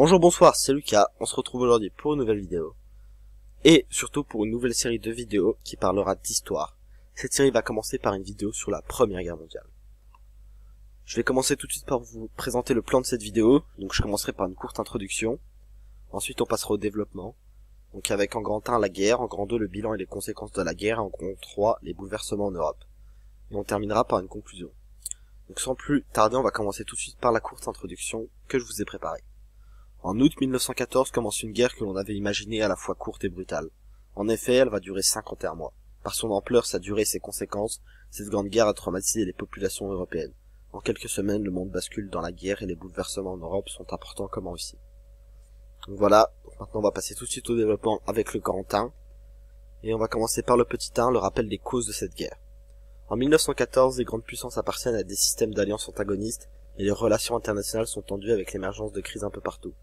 Bonjour, bonsoir, c'est Lucas, on se retrouve aujourd'hui pour une nouvelle vidéo. Et surtout pour une nouvelle série de vidéos qui parlera d'histoire. Cette série va commencer par une vidéo sur la Première Guerre mondiale. Je vais commencer tout de suite par vous présenter le plan de cette vidéo. Donc je commencerai par une courte introduction. Ensuite on passera au développement. Donc avec en grand 1 la guerre, en grand 2 le bilan et les conséquences de la guerre, et en grand 3 les bouleversements en Europe. Et on terminera par une conclusion. Donc sans plus tarder, on va commencer tout de suite par la courte introduction que je vous ai préparée. En août 1914 commence une guerre que l'on avait imaginée à la fois courte et brutale. En effet, elle va durer 51 mois. Par son ampleur, sa durée et ses conséquences, cette grande guerre a traumatisé les populations européennes. En quelques semaines, le monde bascule dans la guerre et les bouleversements en Europe sont importants comme en Russie. Donc voilà, maintenant on va passer tout de suite au développement avec le grand 1. Et on va commencer par le petit 1, le rappel des causes de cette guerre. En 1914, les grandes puissances appartiennent à des systèmes d'alliances antagonistes et les relations internationales sont tendues avec l'émergence de crises un peu partout.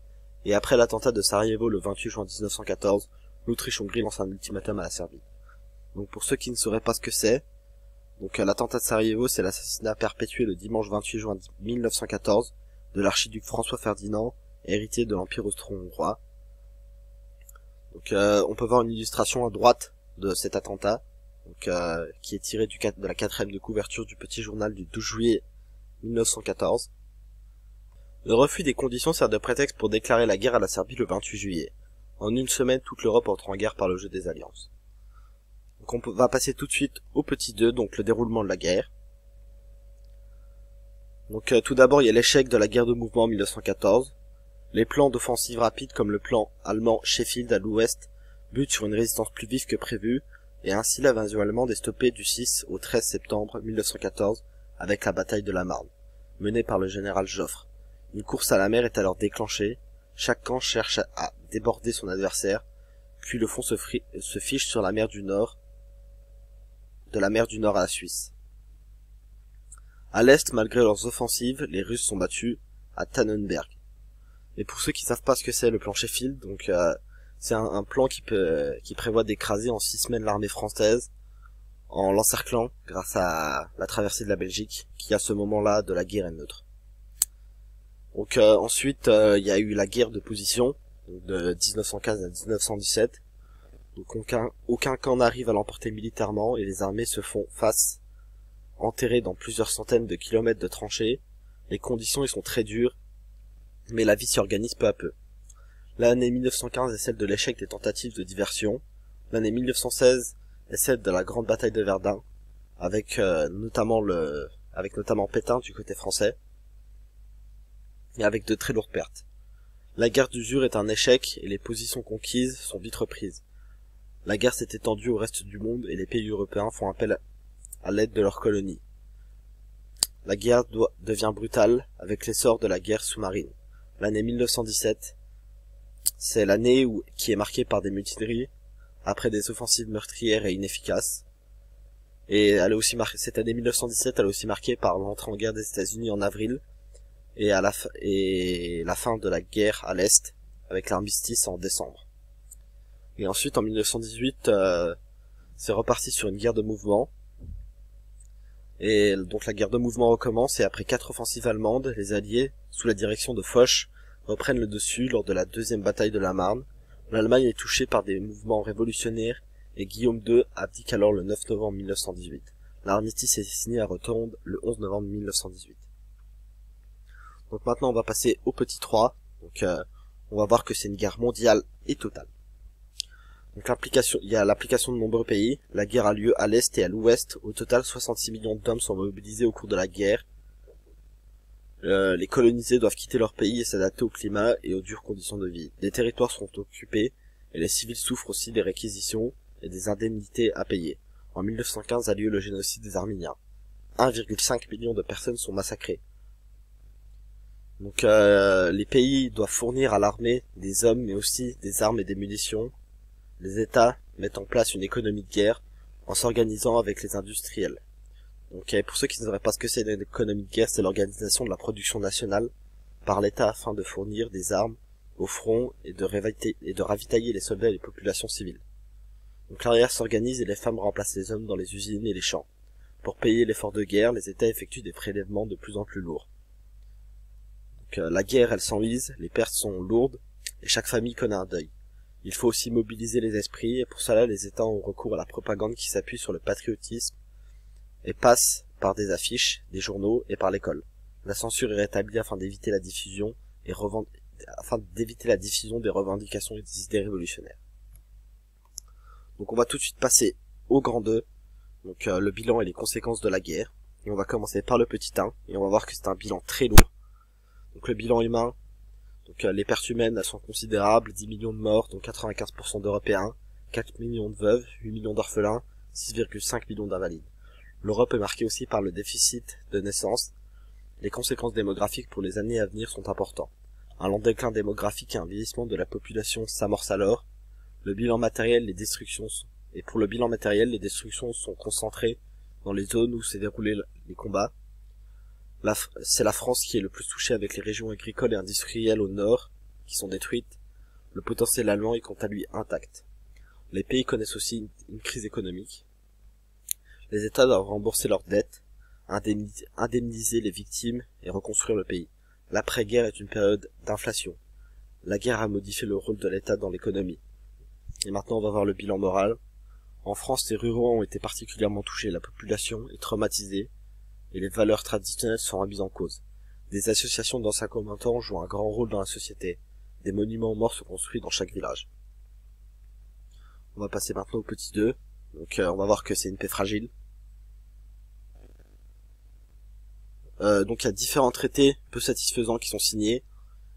Et après l'attentat de Sarajevo le 28 juin 1914, l'Autriche-Hongrie lance un ultimatum à la Serbie. Donc pour ceux qui ne sauraient pas ce que c'est, donc l'attentat de Sarajevo, c'est l'assassinat perpétué le dimanche 28 juin 1914 de l'archiduc François Ferdinand, héritier de l'Empire austro-hongrois. Donc on peut voir une illustration à droite de cet attentat, donc, qui est tirée de la 4e de couverture du petit journal du 12 juillet 1914. Le refus des conditions sert de prétexte pour déclarer la guerre à la Serbie le 28 juillet. En une semaine, toute l'Europe entre en guerre par le jeu des alliances. Donc on va passer tout de suite au petit 2, donc le déroulement de la guerre. Donc tout d'abord, il y a l'échec de la guerre de mouvement en 1914. Les plans d'offensive rapide comme le plan allemand Sheffield à l'ouest butent sur une résistance plus vive que prévu, et ainsi l'invasion allemande est stoppée du 6 au 13 septembre 1914 avec la bataille de la Marne, menée par le général Joffre. Une course à la mer est alors déclenchée, chaque camp cherche à déborder son adversaire, puis le front se fiche sur la mer du Nord, de la mer du Nord à la Suisse. À l'est, malgré leurs offensives, les Russes sont battus à Tannenberg. Et pour ceux qui savent pas ce que c'est le plan Sheffield, donc c'est un plan qui prévoit d'écraser en 6 semaines l'armée française en l'encerclant grâce à la traversée de la Belgique, qui à ce moment-là de la guerre est neutre. Donc ensuite, il y a eu la guerre de position, donc de 1915 à 1917. Donc aucun camp n'arrive à l'emporter militairement et les armées se font face, enterrées dans plusieurs centaines de kilomètres de tranchées. Les conditions y sont très dures, mais la vie s'y organise peu à peu. L'année 1915 est celle de l'échec des tentatives de diversion. L'année 1916 est celle de la grande bataille de Verdun, avec notamment Pétain du côté français, et avec de très lourdes pertes. La guerre d'usure est un échec et les positions conquises sont vite reprises. La guerre s'est étendue au reste du monde et les pays européens font appel à l'aide de leurs colonies. La guerre devient brutale avec l'essor de la guerre sous-marine. L'année 1917, c'est l'année qui est marquée par des mutineries, après des offensives meurtrières et inefficaces. Et cette année 1917, elle est aussi marquée par l'entrée en guerre des États-Unis en avril, et la fin de la guerre à l'Est, avec l'armistice en décembre. Et ensuite, en 1918, c'est reparti sur une guerre de mouvement. Et donc la guerre de mouvement recommence, et après 4 offensives allemandes, les Alliés, sous la direction de Foch, reprennent le dessus lors de la 2e bataille de la Marne. L'Allemagne est touchée par des mouvements révolutionnaires, et Guillaume II abdique alors le 9 novembre 1918. L'armistice est signé à Rotonde le 11 novembre 1918. Donc maintenant on va passer au petit 3, donc on va voir que c'est une guerre mondiale et totale. Donc il y a l'application de nombreux pays, la guerre a lieu à l'est et à l'ouest, au total 66 millions d'hommes sont mobilisés au cours de la guerre. Les colonisés doivent quitter leur pays et s'adapter au climat et aux dures conditions de vie. Les territoires sont occupés et les civils souffrent aussi des réquisitions et des indemnités à payer. En 1915 a lieu le génocide des Arméniens. 1,5 million de personnes sont massacrées. Donc les pays doivent fournir à l'armée des hommes mais aussi des armes et des munitions. Les États mettent en place une économie de guerre en s'organisant avec les industriels. Donc pour ceux qui ne sauraient pas ce que c'est une économie de guerre, c'est l'organisation de la production nationale par l'État afin de fournir des armes au front et de ravitailler les soldats et les populations civiles. Donc l'arrière s'organise et les femmes remplacent les hommes dans les usines et les champs. Pour payer l'effort de guerre, les États effectuent des prélèvements de plus en plus lourds. Donc la guerre, elle s'enlise, les pertes sont lourdes, et chaque famille connaît un deuil. Il faut aussi mobiliser les esprits, et pour cela, les États ont recours à la propagande qui s'appuie sur le patriotisme, et passe par des affiches, des journaux, et par l'école. La censure est rétablie afin d'éviter la diffusion, des revendications et des idées révolutionnaires. Donc on va tout de suite passer au grand 2, donc le bilan et les conséquences de la guerre. Et on va commencer par le petit 1, et on va voir que c'est un bilan très lourd. Donc le bilan humain, donc les pertes humaines, elles sont considérables, 10 millions de morts, dont 95% d'Européens, 4 millions de veuves, 8 millions d'orphelins, 6,5 millions d'invalides. L'Europe est marquée aussi par le déficit de naissance. Les conséquences démographiques pour les années à venir sont importantes. Un lent déclin démographique et un vieillissement de la population s'amorce alors. Pour le bilan matériel, les destructions sont concentrées dans les zones où s'est déroulé les combats. C'est la France qui est le plus touchée avec les régions agricoles et industrielles au nord, qui sont détruites. Le potentiel allemand est quant à lui intact. Les pays connaissent aussi une crise économique. Les États doivent rembourser leurs dettes, indemniser les victimes et reconstruire le pays. L'après-guerre est une période d'inflation. La guerre a modifié le rôle de l'État dans l'économie. Et maintenant on va voir le bilan moral. En France, les ruraux ont été particulièrement touchés, la population est traumatisée, et les valeurs traditionnelles sont remises en cause. Des associations d'anciens combattants jouent un grand rôle dans la société. Des monuments aux morts sont construits dans chaque village. On va passer maintenant au petit 2. Donc on va voir que c'est une paix fragile. Donc il y a différents traités peu satisfaisants qui sont signés.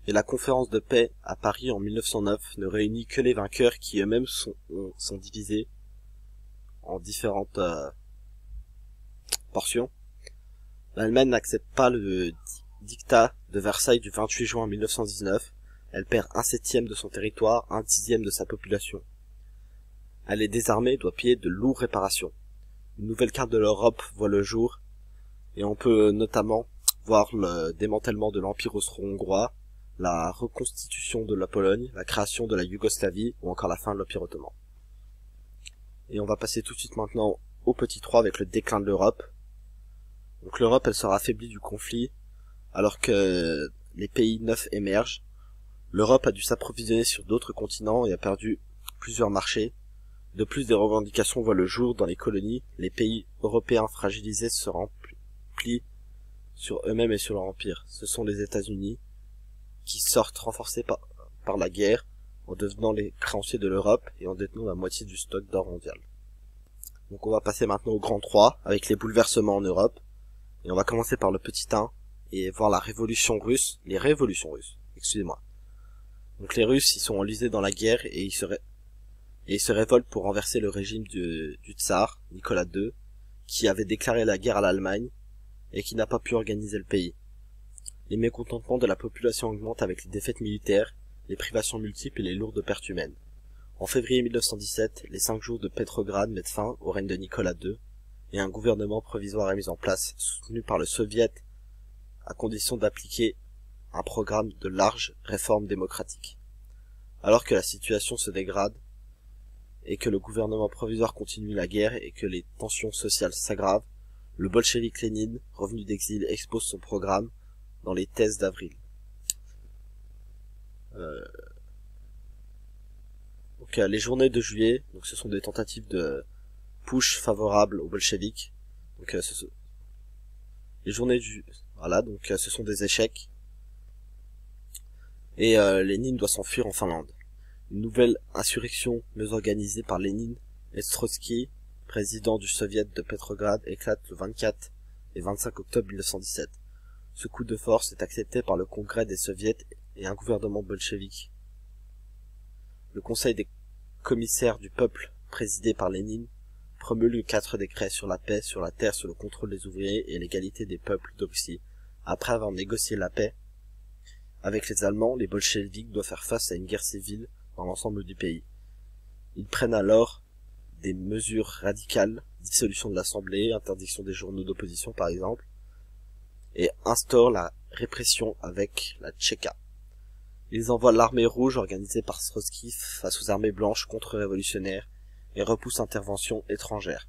Et la conférence de paix à Paris en 1909 ne réunit que les vainqueurs qui eux-mêmes sont divisés en différentes portions. L'Allemagne n'accepte pas le dictat de Versailles du 28 juin 1919. Elle perd 1/7 de son territoire, 1/10 de sa population. Elle est désarmée et doit payer de lourdes réparations. Une nouvelle carte de l'Europe voit le jour, et on peut notamment voir le démantèlement de l'Empire austro-hongrois, la reconstitution de la Pologne, la création de la Yougoslavie, ou encore la fin de l'Empire ottoman. Et on va passer tout de suite maintenant au petit 3 avec le déclin de l'Europe. Donc l'Europe, elle sera affaiblie du conflit, alors que les pays neufs émergent. L'Europe a dû s'approvisionner sur d'autres continents et a perdu plusieurs marchés. De plus, des revendications voient le jour dans les colonies. Les pays européens fragilisés se replient sur eux-mêmes et sur leur empire. Ce sont les États-Unis qui sortent renforcés par la guerre en devenant les créanciers de l'Europe et en détenant la moitié du stock d'or mondial. Donc on va passer maintenant au grand 3 avec les bouleversements en Europe. Et on va commencer par le petit 1 et voir les révolutions russes, excusez-moi. Donc les Russes, ils sont enlisés dans la guerre et ils se révoltent pour renverser le régime du tsar, Nicolas II, qui avait déclaré la guerre à l'Allemagne et qui n'a pas pu organiser le pays. Les mécontentements de la population augmentent avec les défaites militaires, les privations multiples et les lourdes pertes humaines. En février 1917, les 5 jours de Petrograd mettent fin au règne de Nicolas II, et un gouvernement provisoire est mis en place, soutenu par le Soviet, à condition d'appliquer un programme de larges réformes démocratiques. Alors que la situation se dégrade, et que le gouvernement provisoire continue la guerre et que les tensions sociales s'aggravent, le bolchevique Lénine, revenu d'exil, expose son programme dans les thèses d'avril. Les journées de juillet, donc ce sont des tentatives de push favorables aux bolcheviques. Donc les journées ce sont des échecs. Et Lénine doit s'enfuir en Finlande. Une nouvelle insurrection mieux organisée par Lénine et Trotsky, président du Soviet de Petrograd, éclate le 24 et 25 octobre 1917. Ce coup de force est accepté par le Congrès des Soviets et un gouvernement bolchevique. Le Conseil des commissaires du peuple, présidé par Lénine, promulgue 4 décrets sur la paix, sur la terre, sur le contrôle des ouvriers et l'égalité des peuples de Russie. Après avoir négocié la paix avec les Allemands, les bolcheviks doivent faire face à une guerre civile dans l'ensemble du pays. Ils prennent alors des mesures radicales, dissolution de l'Assemblée, interdiction des journaux d'opposition par exemple, et instaurent la répression avec la Tchéka. Ils envoient l'armée rouge organisée par Trotsky face aux armées blanches contre-révolutionnaires et repoussent intervention étrangère.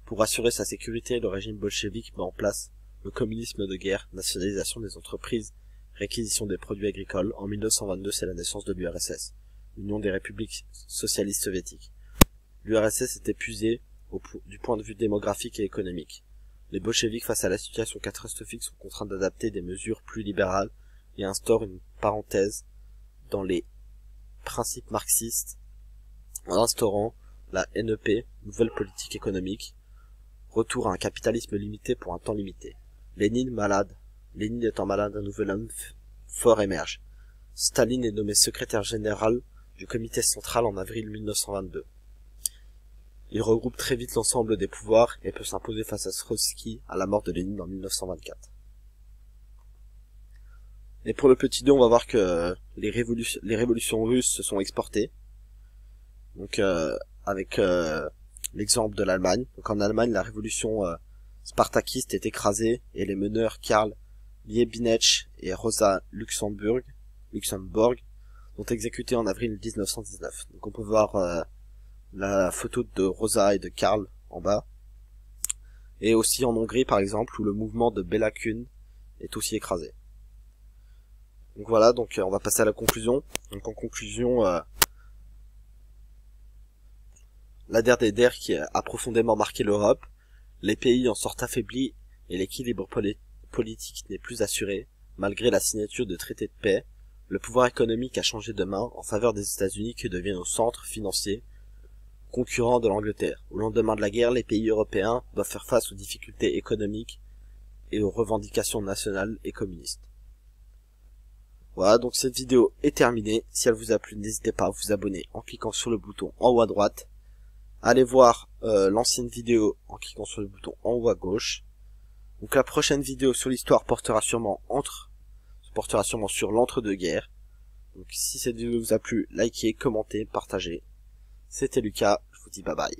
Pour assurer sa sécurité, le régime bolchevique met en place le communisme de guerre, nationalisation des entreprises, réquisition des produits agricoles. En 1922, c'est la naissance de l'URSS, l'Union des républiques socialistes soviétiques. L'URSS est épuisée du point de vue démographique et économique. Les bolcheviks, face à la situation catastrophique, sont contraints d'adapter des mesures plus libérales et instaurent une parenthèse dans les principes marxistes en instaurant la NEP, nouvelle politique économique, retour à un capitalisme limité pour un temps limité. Lénine étant malade, un nouvel homme fort émerge. Staline est nommé secrétaire général du comité central en avril 1922. Il regroupe très vite l'ensemble des pouvoirs et peut s'imposer face à Trotsky à la mort de Lénine en 1924. Et pour le petit 2, on va voir que les révolutions russes se sont exportées. Donc avec l'exemple de l'Allemagne. Donc en Allemagne, la révolution spartakiste est écrasée et les meneurs Karl Liebknecht et Rosa Luxemburg sont exécutés en avril 1919. Donc on peut voir la photo de Rosa et de Karl en bas. Et aussi en Hongrie par exemple, où le mouvement de Béla Kun est aussi écrasé. Donc voilà, donc on va passer à la conclusion. Donc en conclusion, la DDR qui a profondément marqué l'Europe, les pays en sortent affaiblis et l'équilibre politique n'est plus assuré, malgré la signature de traités de paix. Le pouvoir économique a changé de main en faveur des États-Unis qui deviennent au centre financier, concurrent de l'Angleterre. Au lendemain de la guerre, les pays européens doivent faire face aux difficultés économiques et aux revendications nationales et communistes. Voilà, donc cette vidéo est terminée. Si elle vous a plu, n'hésitez pas à vous abonner en cliquant sur le bouton en haut à droite. Allez voir l'ancienne vidéo en cliquant sur le bouton en haut à gauche. Donc la prochaine vidéo sur l'histoire portera sûrement sur l'entre-deux-guerres. Donc si cette vidéo vous a plu, likez, commentez, partagez. C'était Lucas, je vous dis bye bye.